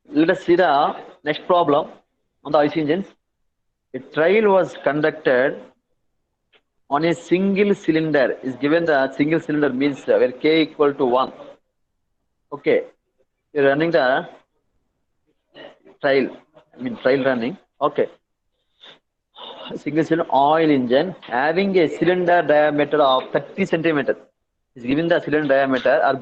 Let us see the next problem on the IC engines. A trial was conducted on a single cylinder. Is given the single cylinder means where K equal to 1. Okay, you're running the trial. I mean trial running. Okay, single cylinder oil engine having a cylinder diameter of 30 centimeters. Is given the cylinder diameter or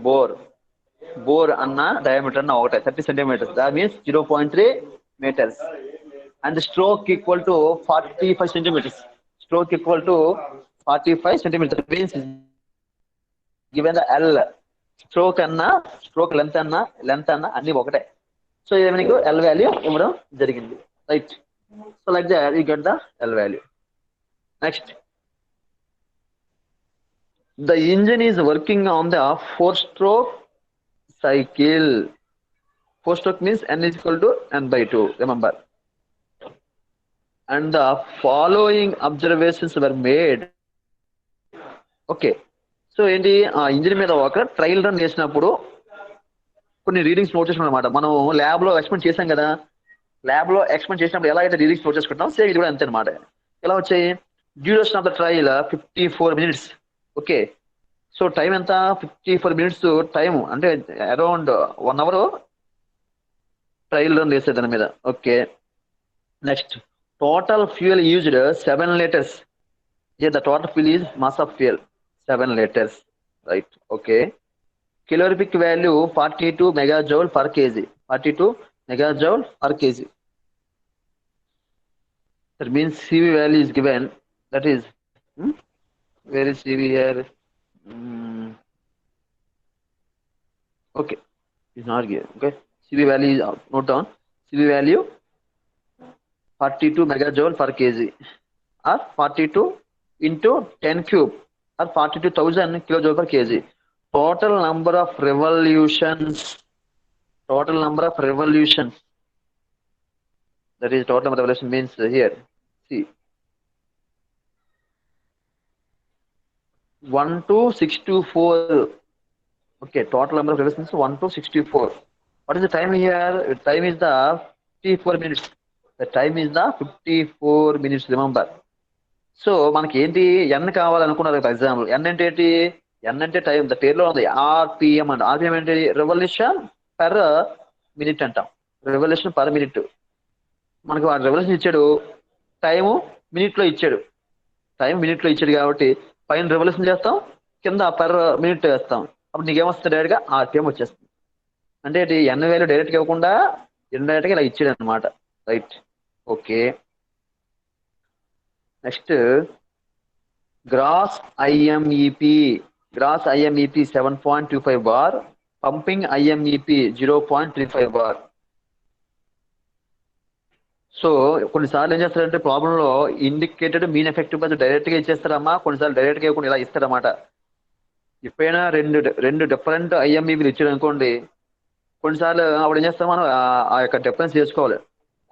bore anna diameter na ఒకటే 30 centimeters. That means 0.3 meters. And the stroke equal to 45 centimeters. Stroke equal to 45 centimeters. That means given the L. Stroke అన్నా stroke length అన్నా అన్ని ఒకటే. So ఇది మీకు L value ఇవ్వడం జరిగింది. Right. So like that you get the L value. Next, the engine is working on the 4-stroke cycle. 4-stroke means N is equal to N by 2. Remember. And the following observations were made. Okay, so ఏంటి ఆ engine మీద ఒక trial run చేసినప్పుడు కొన్ని readings note చేసుకున్నాం అనమాట. మనం lab లో ఎక్స్పెరిమెంట్ చేసాం కదా, ల్యాబ్ లో ఎక్స్పెరిమెంట్ చేసినప్పుడు ఎలా అయితే రీడింగ్స్ నోట్ చేసుకుంటాం సేమ్ ఇది కూడా అంతే అనమాట. ఎలా వచ్చాయి? Duration of the trial 54 minutes. Okay, so time ఎంత? 54 minutes టైం, అంటే అరౌండ్ 1 hour ట్రయల్ రన్ చేసేది దాని మీద. Okay, next, total fuel used 7 liters. Yeah, the total fuel is mass of fuel 7 liters, right? Okay, calorific value 42 megajoule per kg. 42 megajoule per kg. That means CV value is given. That is, where is CV here? Okay, it's not here. Okay, CV value is note down. CV value 42 megajoule per kg, or 42 into 10 cube, or 42,000 kilojoule per kg. Total number of revolutions. Total number of revolutions. That is total number of revolution means here. See, 12624. Okay, total number of revolutions 12624. What is the time here? The time is the 54 minutes. The time is the 54 minutes. Remember. So మనకి ఏంటి ఎన్ కావాలనుకున్నారు కదా example. ఎన్ అంటే ఏంటి? ఎన్ అంటే time. The పేరులో ఉంది RPM అంట. RPM అంటే రెవల్యూషన్ పర్ మినిట్ అంటాం. Revolution per minute. మనకు ఆ రెవల్యూషన్ ఇచ్చాడు, టైము మినిట్ లో ఇచ్చాడు. టైం మినిట్ లో ఇచ్చాడు కాబట్టి పైన రెవల్యూషన్ చేస్తాం, కింద పర్ మినిట్ వేస్తాం. అప్పుడు నీకేమొస్తుంది? డైరెక్ట్ గా ఆర్పిఎం వచ్చేస్తుంది. అంటే ఎన్ వేలు డైరెక్ట్ గా ఇవ్వకుండా ఇండైరెక్ట్ గా ఇలా ఇచ్చాడు అనమాట. Right. Okay, next, gross IMEP. Gross IMEP 7.25 bar. Pumping IMEP 0.35 bar. So కొన్నిసార్లు ఏం చేస్తారంటే ప్రాబ్లం లో indicated mean effective pressure direct గా ఇచ్చేస్తారమ్మా, కొన్నిసార్లు డైరెక్ట్ గా ఇవ్వకుండా ఇలా ఇస్తారన్నమాట. ఎప్పుడైనా రెండు డిఫరెంట్ ఐఎంఈపీలు ఇచ్చాడు అనుకోండి, కొన్నిసార్లు అప్పుడు ఏం చేస్తాం మనం ఆ యొక్క డిఫరెన్స్ చేసుకోవాలి.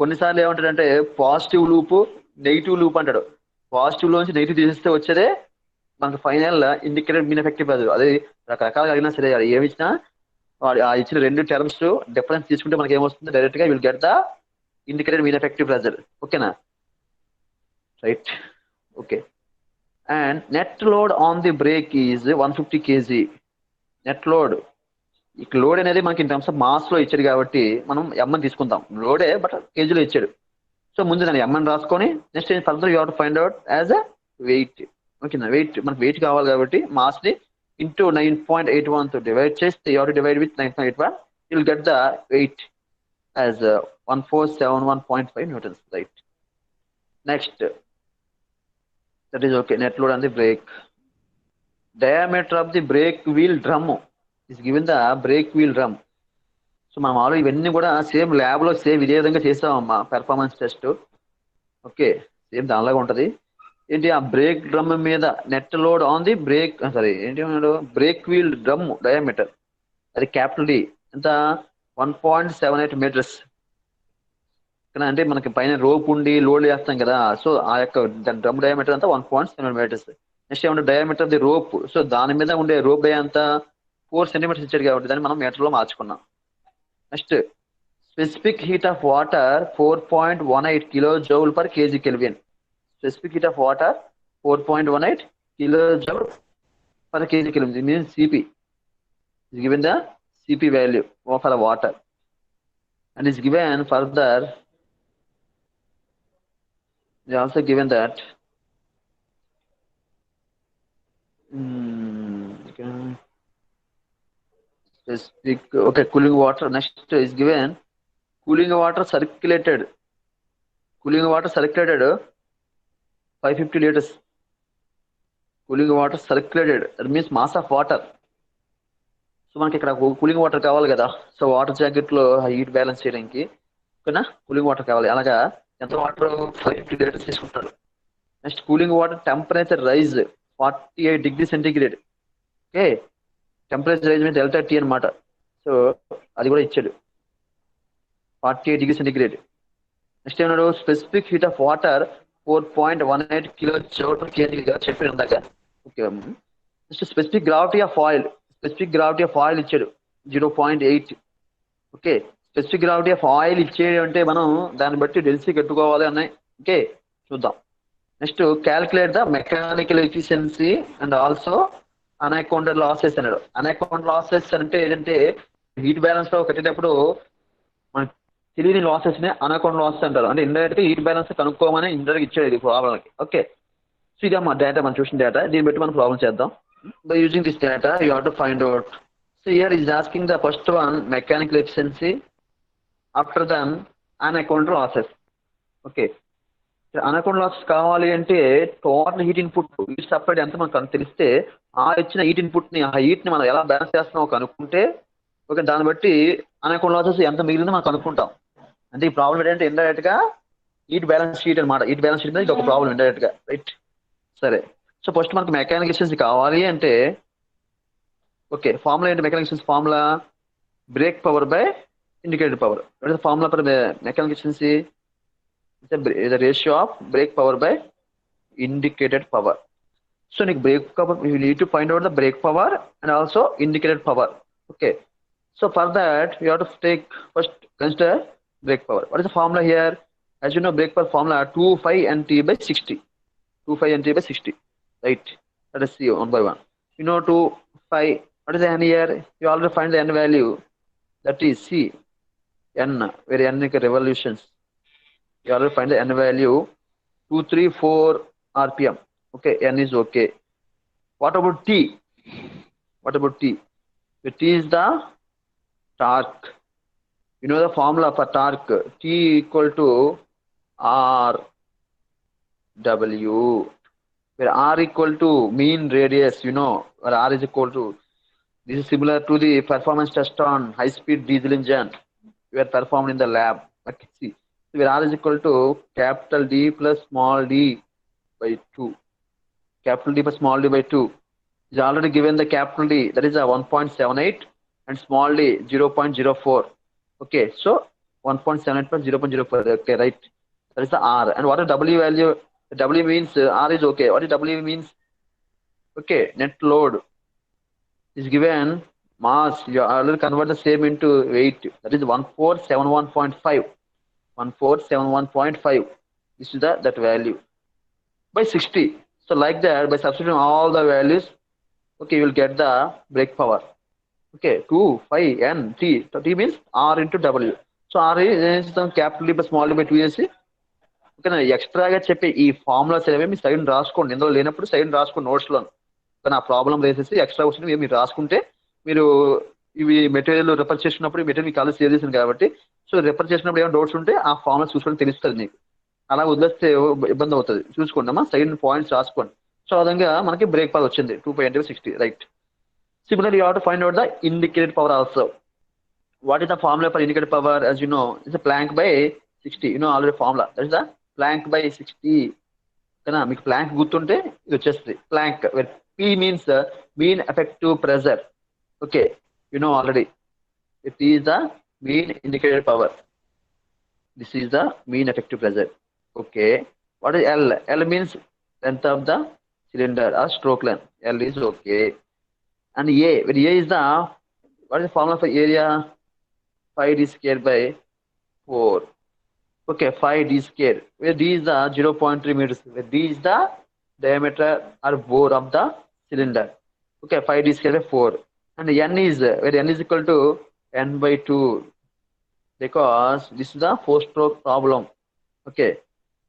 కొన్నిసార్లు ఏమంటాడంటే పాజిటివ్ లూప్, నెగిటివ్ లూప్ అంటాడు. పాజిటివ్ లోంచి నెగిటివ్ తీసేస్తే వచ్చేదే మనకు final indicated mean effective pressure. అది రకరకాలుగా అడిగినా సరే, అది ఏమి ఇచ్చినా ఆ ఇచ్చిన రెండు టర్మ్స్ డిఫరెన్స్ తీసుకుంటే మనకి ఏమొస్తుంది? డైరెక్ట్ గా will get the indicated mean effective pressure. ఓకేనా? Right. Okay, and net load on the brake is 150 kg. Net load, ఈ లోడ్ అనేది మనకి ఇన్ టర్మ్స్ ఆఫ్ మాస్ లో ఇచ్చాడు కాబట్టి మనం ఎంఎన్ తీసుకుంటాం. లోడే బట్ కేజీలో ఇచ్చాడు. సో ముందు దాన్ని ఎంఎన్ రాసుకొని next further you have to find out as a weight. ఓకేనా? వెయిట్, మనకి వెయిట్ కావాలి కాబట్టి మాస్ ని ఇంటూ 9.81 తో డివైడ్ చేస్తే you have to divide with 9.81, you will get the weight as 1471.5 newtons. Right. Next, that is okay. Net load on the brake. Diameter of the brake wheel drum is given the brake wheel drum. So మనం already ఇవన్నీ కూడా same lab లో same ఇదే విధంగా చేసామమ్మా performance test. Okay, same దానిలాగా ఉంటది. ఏంటి? ఆ బ్రేక్ డ్రమ్ మీద net load on the break, sorry ఏంటి అన్నాడు? బ్రేక్ వీల్ డ్రమ్ డయామీటర్, అది క్యాపిటల్ డి, ఎంత? 1.78 meters. అంటే మనకి పైన రోప్ ఉండి లోడ్ చేస్తాం కదా, సో ఆ యొక్క డ్రమ్ డయామీటర్ అంతా 1.7 meters. నెక్స్ట్ ఏమంటే diameter of the rope, so దాని మీద ఉండే రోప్ డయా అంతా 4 centimeters ఇచ్చాడు కాబట్టి దాన్ని మనం మీటర్ లో మార్చుకున్నాం. Next, Specific heat of water 4.18 kilojoule per kg Kelvin. Specific heat of water 4.18 kilojoule per kg Kelvin. It means Cp is given the Cp value for the water, and is given further. They also given that okay, specific okay cooling water. Next is given cooling water circulated. Cooling water circulated 550 liters. Cooling water circulated. That means mass of water. So మనకి ఇక్కడ cooling water కావాలి కదా. So water jacket లో heat balance చేయడానికి ఓకేనా cooling water కావాలి. అలాగా ఎంత వాటర్ 550 లీటర్స్ తీసుకుంటారు. Next cooling water temperature rise 48 degree centigrade. Okay temperature rise మీద డెల్టా టీ అనమాట. సో అది కూడా ఇచ్చాడు 48 డిగ్రీ సెంటిగ్రేడ్. నెక్స్ట్ ఏమన్నాడు specific heat of water 4.18 kilo joule per కేజీగా చెప్పాడు ఇందాక. Okay next specific gravity of oil. Specific gravity of oil ఇచ్చాడు 0.8. Okay specific gravity of oil ఇచ్చేది అంటే మనం దాన్ని బట్టి డెన్సిటీ కట్టుకోవాలి అన్నాయి. ఓకే చూద్దాం. Next calculate the mechanical efficiency and also unaccounted losses అన్నాడు. అనకౌంటెడ్ లాసెస్ అంటే ఏంటంటే హీట్ బ్యాలెన్స్ లో కట్టేటప్పుడు మనకి తెలియని లాసెస్ ని అనకౌంటెడ్ లాసెస్ అంటారు. అంటే ఇండైరెక్ట్ గా హీట్ బ్యాలెన్స్ కనుక్కోమని ఇండైరెక్ట్ ఇచ్చాడు ఇది ప్రాబ్లంకి. ఓకే సో ఇదే మా డేటా మనం చూసిన డేటా. దీన్ని బట్టి మనం ప్రాబ్లం చేద్దాం. By using this data, you have to find out. So here is asking the first one mechanical efficiency. After then, unaccounted losses. Okay. Unaccounted losses కావాలి అంటే total heat input heat supplied ఎంత మనకు తెలిస్తే ఆ ఇచ్చిన heat input ని ఆ heat ని మనం ఎలా బ్యాలెన్స్ చేస్తున్నామో కనుక్కుంటే ఓకే దాన్ని బట్టి అన్అకౌంట్ లాసెస్ ఎంత మిగిలిందో మనం కనుక్కుంటాం. అంటే ఈ ప్రాబ్లం ఏంటంటే ఇండైరెక్ట్ గా హీట్ బ్యాలెన్స్ షీట్ అనమాట. హీట్ బ్యాలెన్స్ షీట్ మీద ఇది ఒక ప్రాబ్లం ఇండైరెక్ట్ గా రైట్. సరే సో ఫస్ట్ మనకు మెకానికల్ ఎఫిషియన్సీ కావాలి అంటే ఓకే ఫార్ములా ఏంటి? Mechanical efficiency formula break power by indicated power. What is the formula for mechanical efficiency? the ratio of brake power by indicated power. So brake power, you need to find out the brake power and also indicated power. Okay, so for that you have to take first consider brake power. What is the formula here? As you know, brake power formula 2 pi nt by 60. 2 pi nt by 60, right? Let us see one by one. You know 2 pi, what is the n here? You already find the n value, that is c n, where n is revolutions. You already find the n value 234 rpm. Okay, n is okay. What about t? What about t? The t is the torque. You know the formula for torque, t equal to r w, where r equal to mean radius. You know, where r is equal to, this is similar to the performance test on high speed diesel engine we are performed in the lab. Okay, see, where r is equal to capital D plus small d by 2. Capital D plus small d by 2 is already given. The capital D, that is a 1.78, and small d 0.04. Okay, so 1.78 plus 0.04. Okay, right. That is the r. And what is w value? The w means r is okay. What is w means? Okay, net load is given mass. You already convert the same into weight. That is 1471.5. 1471.5. This is that value by 60. So like that, by substituting all the values, okay, you will get the brake power. Okay, 2 pi n t. So t means r into w. So r is capital D plus small d by 2 ac. Okay ఎక్స్ట్రాగా చెప్పి ఈ formulas అనేవి మీ side రాసుకోండి. ఇందులో లేనప్పుడు side రాసుకోండి notes లో. కానీ ఆ ప్రాబ్లం వేసేసి ఎక్స్ట్రా క్వశ్చన్ మీరు రాసుకుంటే మీరు ఇవి మెటీరియల్ రిఫర్ చేసినప్పుడు ఈ మెటీరియల్ మీకు ఆల్రెడీ షేర్ చేసింది కాబట్టి సో రిఫర్ చేసినప్పుడు ఏమైనా డౌట్స్ ఉంటే ఆ ఫార్ములా చూసుకొని తెలుస్తుంది మీకు. అలా వదిలేస్తే ఇబ్బంది అవుతుంది. చూసుకోండి అమ్మా, సైడ్ పాయింట్స్ రాసుకోండి. సో ఆ విధంగా మనకి బ్రేక్ పవర్ వచ్చింది 2 pi nt by 60, right. Similarly, you have to find out the indicated power also. What is the formula for indicated power? As you know, it's a Planck by 60. You know already formula. That is the Planck by 60. Kana మీకు Planck గుర్తుంటే ఇది వచ్చేస్తుంది Planck, where P means mean effective pressure. Okay, you know already. It is the mean indicated power. This is the mean effective pressure. Okay, what is L? L means length of the cylinder or stroke length. L is okay. And A, where A is the, what is the formula for area? Pi d square by 4. Okay, 5d square, where d is the 0.3 meters, where d is the diameter or bore of the cylinder. Okay, 5d square by 4. And n is, where n is equal to n by 2, because this is the 4-stroke problem. Okay,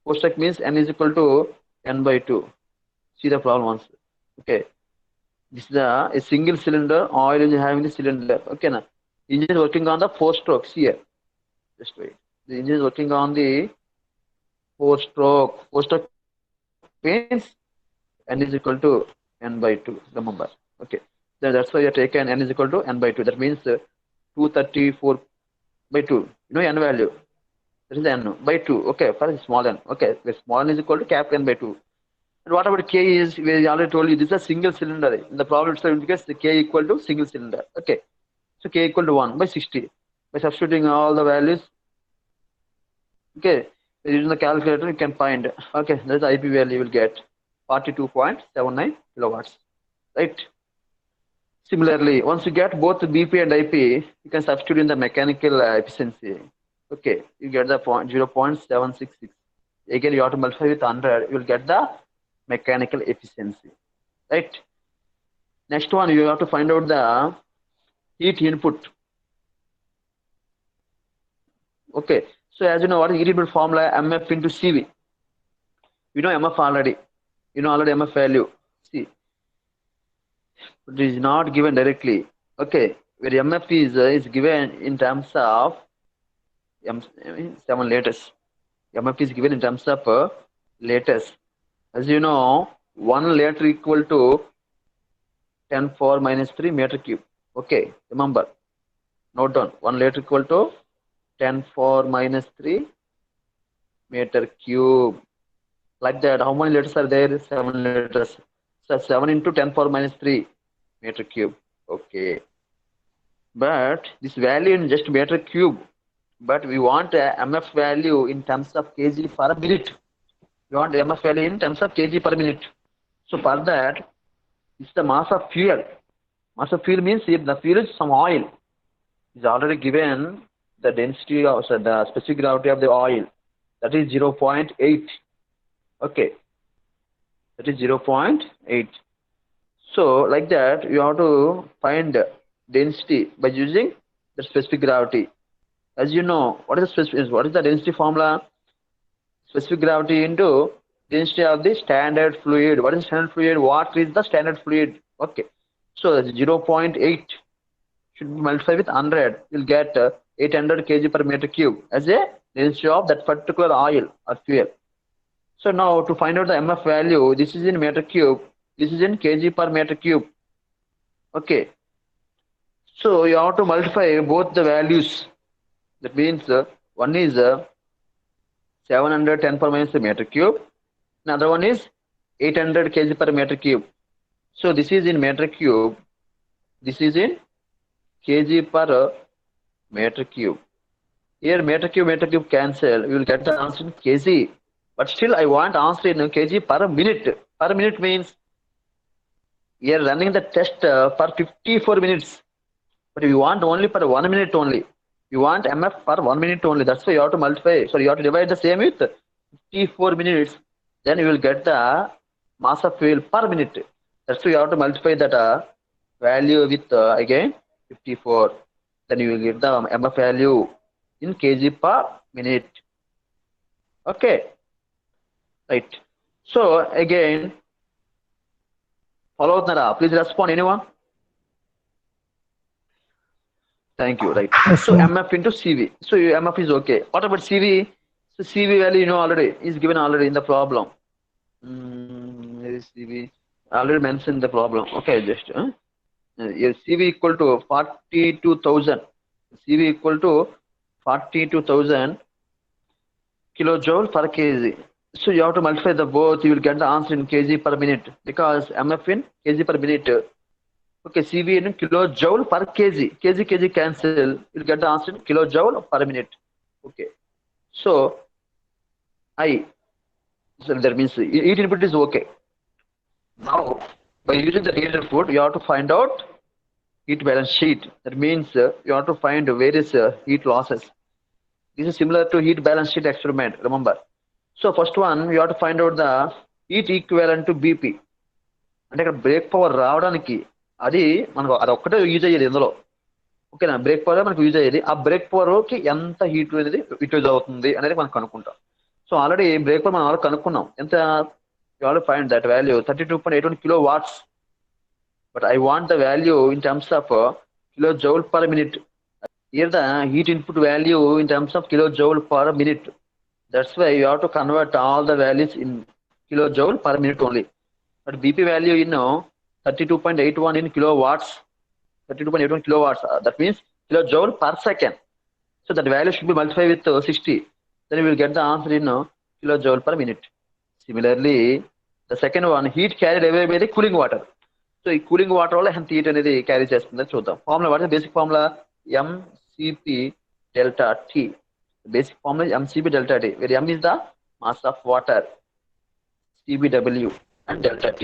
4-stroke means n is equal to n by 2. See the problem once. Okay, this is a single cylinder, oil is having the cylinder. Okay, now engine is working on the 4 strokes here. Just wait. The engine is working on the 4-stroke. 4-stroke means n is equal to n by 2. Remember. Okay. Then that's why you have taken n is equal to n by 2. That means 234 by 2. You know n value. That is n by 2. Okay, for small n. Okay, where small n is equal to capital N by 2. And what about K is, we already told you, this is a single cylinder. In the problem itself indicates the K equal to single cylinder. Okay. So K equal to 1 by 60. By substituting all the values, okay, using the calculator, you can find, okay, that's the IP value you will get 42.79 kilowatts. Right. Similarly, once you get both BP and IP, you can substitute in the mechanical efficiency. Okay, you get the 0.766. Again, you have to multiply with 100, you will get the mechanical efficiency. Right. Next one, you have to find out the heat input. Okay, so as you know, what is heat input formula? MF into CV. You know MF already. You know already MF value. See, it is not given directly. Okay, where MF is given in terms of 7 liters. MF is given in terms of liters. As you know, 1 liter equal to 10⁻³ meter cube. Okay, remember, note down, 1 liter equal to 10⁻³ meter cube. Like that, how many liters are there? 7 liters. So 7 into 10⁻³ meter cube. Okay. But this value in just meter cube. But we want a MF value in terms of kg per minute. We want MF value in terms of kg per minute. So for that, it's the mass of fuel. Mass of fuel means if the fuel is some oil, is already given the density of the specific gravity of the oil. That is 0.8. Okay. That is 0.8. So like that, you have to find density by using the specific gravity. As you know, what is the density formula? Specific gravity into density of the standard fluid. What is standard fluid? Water is the standard fluid. Okay. So 0.8 should be multiplied with 100. You'll get 800 kg per meter cube as a density of that particular oil or fuel. So now to find out the MF value, this is in meter cube, this is in kg per meter cube. Okay. So you have to multiply both the values. That means one is 710 meter cube. Another one is 800 kg per meter cube. So this is in meter cube. This is in kg per meter cube. Here meter cube cancel. We will get the answer in kg. But still I want answer in kg per minute. Per minute means we are running the test for 54 minutes. But we want only per 1 minute only. You want MF per 1 minute only. That's why you have to multiply. So you have to divide the same with 54 minutes. Then you will get the mass of fuel per minute. That's why you have to multiply that value with again 54. Then you will get the MF value in kg per minute. Okay. Right. So again, follow Nara. Please respond. Anyone? Thank you. Right. Yes, So sir. MF into CV. So MF is okay. What about CV? So CV value you know already is given already in the problem. Where is CV? I already mentioned the problem. Okay, just yes, CV equal to 42,000. CV equal to 42,000 kilojoule per kg. So you have to multiply the both. You will get the answer in kg per minute because MF in kg per minute. Okay, CV in kilojoule per kg. Kg cancel. You'll get the answer in kilojoule per minute. Okay. So I. So that means heat input is okay. Now by using the heat input, you have to find out heat balance sheet. That means you have to find various heat losses. This is similar to heat balance sheet experiment, remember. So first one, you have to find out the heat equivalent to BP. అంటే ఇక్కడ break power రావడానికి అది మనకు అది ఒక్కటే use అయ్యేది ఇందులో. ఓకేనా, బ్రేక్ పవర్ మనకు యూజ్ అయ్యేది. ఆ బ్రేక్ పవర్ కి ఎంత హీట్ అనేది యూటిలైజ్ అవుతుంది అనేది మనం కనుక్కుంటాం. సో ఆల్రెడీ బ్రేక్ పవర్ మనం ఆల్రెడీ కనుక్కున్నాం. ఎంత, you already find that value 32.81 kilo watts. But I want the value in terms of kilo joule per minute. Here the heat input value in terms of kilojoule per minute. That's why you have to convert all the values in kilojoule per minute only. But BP value 32.81 in kilowatts, 32.81 kilowatts. That means kilojoule per second. So that value should be multiplied with 60. Then you will get the answer in kilojoule per minute. Similarly, the second one, heat carried away by the cooling water. So ఈ cooling water వల్ల ఎంత heat అనేది carry చేస్తుందని చూద్దాం. Formula వాడితే basic formula MCP delta T. Basic formula is MCP delta T, where M is the mass of water, CBW, and delta T.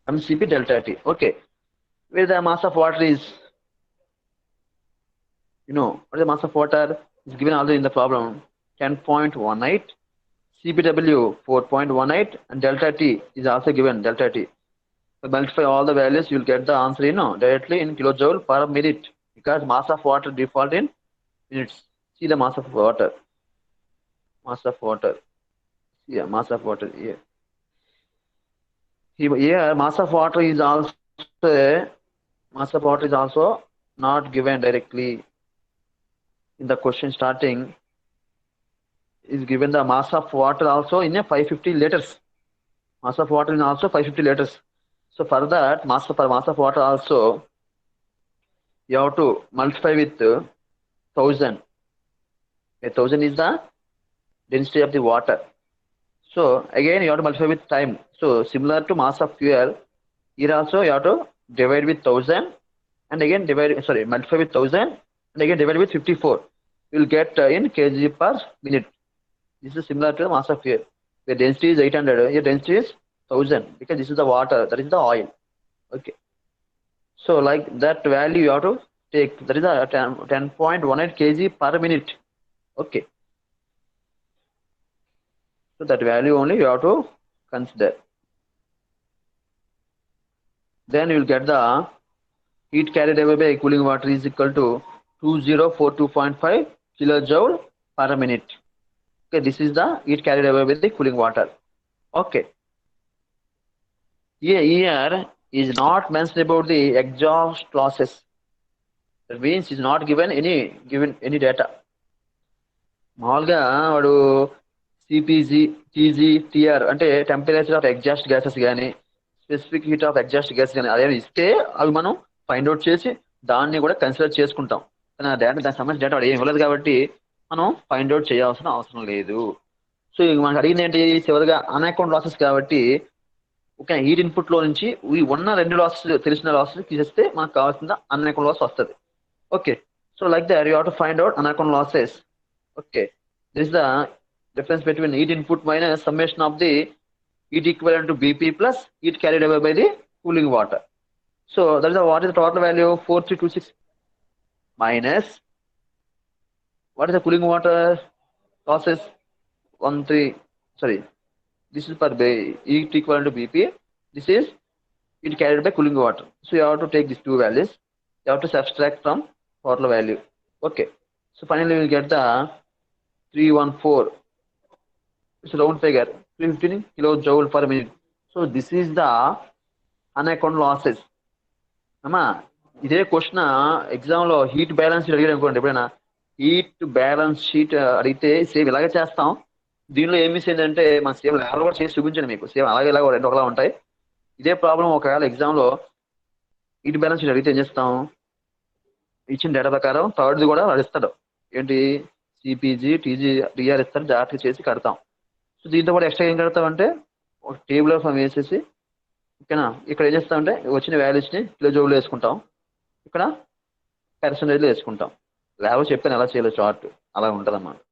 MCP delta T. Okay. Where the mass of water is, what is the mass of water is given already in the problem, 10.18. CBW 4.18, and delta T is also given, delta T. So multiply all the values, you will get the answer directly in kilojoule per minute, because mass of water default in minutes. See the mass of water. Mass of water. Yeah, mass of water. Yeah. Here, mass of water is also not given directly in the question starting. Is given the mass of water also in a 550 liters. Mass of water is also 550 liters. So for that, mass of water also, you have to multiply with 1000. 1000 is the density of the water. So again, you have to multiply with time. So similar to mass of fuel, here also you have to divide with 1000, and again multiply with 1000, and again divide with 54. You will get in kg per minute. This is similar to the mass of fuel. The density is 800. Here density is 1000, because this is the water, that is the oil. Okay. So like that value you have to take, that is a 10.18 kg per minute. Okay. So that value only you have to consider. Then you will get the heat carried away by cooling water is equal to 2042.5 kilojoule per minute. Okay, this is the heat carried away with the cooling water. Okay. Here is not mentioned about the exhaust losses. That means is not given any data. మామూలుగా వాడు సిపిజి, TG, TR అంటే temperature of exhaust gases కానీ specific heat of exhaust gas కానీ అదే ఇస్తే అవి మనం find out చేసి దాన్ని కూడా కన్సిడర్ చేసుకుంటాం. కానీ ఆ డేటా, దానికి సంబంధించిన డేటా వాడు ఏం ఇవ్వలేదు కాబట్టి మనం ఫైండ్ అవుట్ చేయాల్సిన అవసరం లేదు. సో మనకు అడిగింది ఏంటి, చివరిగా అన్అకౌంట్ లాసెస్ కాబట్టి ఓకే, హీట్ ఇన్పుట్ లో నుంచి ఉన్న 2 లాసెస్, తెలిసిన లాసెస్ తీసేస్తే మనకు కావాల్సిన అన్అకౌంట్ లాస్ వస్తుంది. Okay. So like that you have to find out unaccount losses. Okay, this is the difference between heat input minus summation of the heat equivalent to BP plus heat carried away by the cooling water. So that is what is the total value, 4326 minus what is the cooling water losses, 13, this is per heat equivalent to BP, this is heat carried by cooling water. So you have to take these two values, you have to subtract from total value. Okay, so finally we will get the 314. It's a round figure, 315 kilojoule per minute. So this is the unaccount losses. అమ్మా ఇదే question exam లో heat balance sheet అడిగాడు అనుకోండి, ఎప్పుడైనా heat balance sheet అడిగితే same ఇలాగే చేస్తాం. దీనిలో ఏం మిస్ అయిందంటే మన సేమ్ లెవెల్ కూడా చేసి చూపించండి మీకు, సేమ్ అలాగే ఇలాగ రెండు ఒకలా ఉంటాయి. ఇదే ప్రాబ్లం ఒకవేళ ఎగ్జామ్ లో హీట్ బ్యాలెన్స్ షీట్ అడిగితే ఏం చేస్తాం, ఇచ్చిన డేటా ప్రకారం థర్డ్ది కూడా ఇస్తాడు, ఏంటి సిపిజి, టీజీ, టీఆర్ ఇస్తారు, జాగ్రత్తగా చేసి కడతాం. సో దీంతో కూడా ఎక్స్ట్రా ఏం కడతామంటే ఒక టేబుల్ ఫామ్ వేసేసి, ఓకేనా, ఇక్కడ ఏం చేస్తామంటే వచ్చిన వాల్యూస్ని కిలోజౌల్లో వేసుకుంటాం, ఇక్కడ పర్సంటేజ్లో వేసుకుంటాం. లేకపోతే చెప్పాను ఎలా చేయాలో చార్ట్, అలా ఉంటుంది అన్నమాట.